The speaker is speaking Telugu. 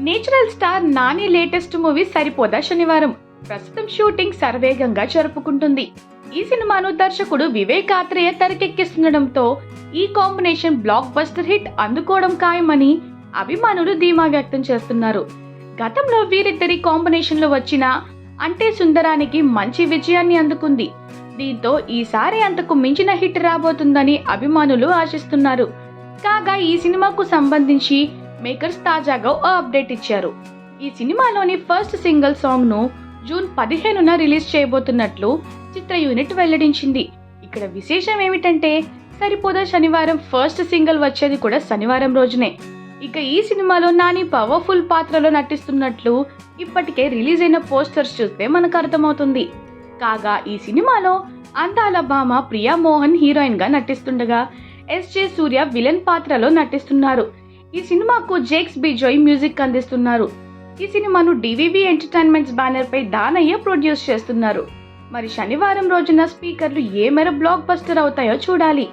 Natural star Nani latest movie Saripodhaa Sanivaaram ప్రస్తుతం షూటింగ్ శరవేగంగా జరుపుకుంటుంది. ఈ సినిమాను దర్శకుడు వివేక్ ఆత్రేయ తెరకెక్కిస్తుండడంతో ఈ కాంబినేషన్ బ్లాక్ బస్టర్ హిట్ అందుకోవడం ఖాయమని అభిమానులు ధీమా వ్యక్తం చేస్తున్నారు. గతంలో వీరిద్దరి కాంబినేషన్ లో వచ్చిన అంటే సుందరానికి మంచి విజయాన్ని అందుకుంది. దీంతో ఈసారి అంతకు మించిన హిట్ రాబోతుందని అభిమానులు ఆశిస్తున్నారు. కాగా ఈ సినిమాకు సంబంధించి మేకర్స్ తాజాగా ఓ అప్డేట్ ఇచ్చారు. ఈ సినిమాలోని ఫస్ట్ సింగిల్ సాంగ్ ను జూన్ 15న రిలీజ్ చేయబోతున్నట్లు చిత్ర యూనిట్ వెల్లడించింది. ఇక్కడ విశేషం ఏమిటంటే సరిపోదా శనివారం ఫస్ట్ సింగిల్ వచ్చేది కూడా శనివారం రోజునే. ఇక ఈ సినిమాలో నాని పవర్ఫుల్ పాత్రలో నటిస్తున్నట్లు ఇప్పటికే రిలీజ్ అయిన పోస్టర్స్ చూస్తే మనకు అర్థమవుతుంది. కాగా ఈ సినిమాలో అందాల భామ ప్రియా మోహన్ హీరోయిన్ గా నటిస్తుండగా ఎస్జే సూర్య విలన్ పాత్రలో నటిస్తున్నారు. ఈ సినిమాకు జేక్స్ బిజోయ్ మ్యూజిక్ అందిస్తున్నారు. ఈ సినిమాను డివివి ఎంటర్టైన్మెంట్స్ బ్యానర్ పై దానయ్య ప్రొడ్యూస్ చేస్తున్నారు. మరి శనివారం రోజున స్పీకర్లు ఏ మేర బ్లాక్ బస్టర్ అవుతాయో చూడాలి.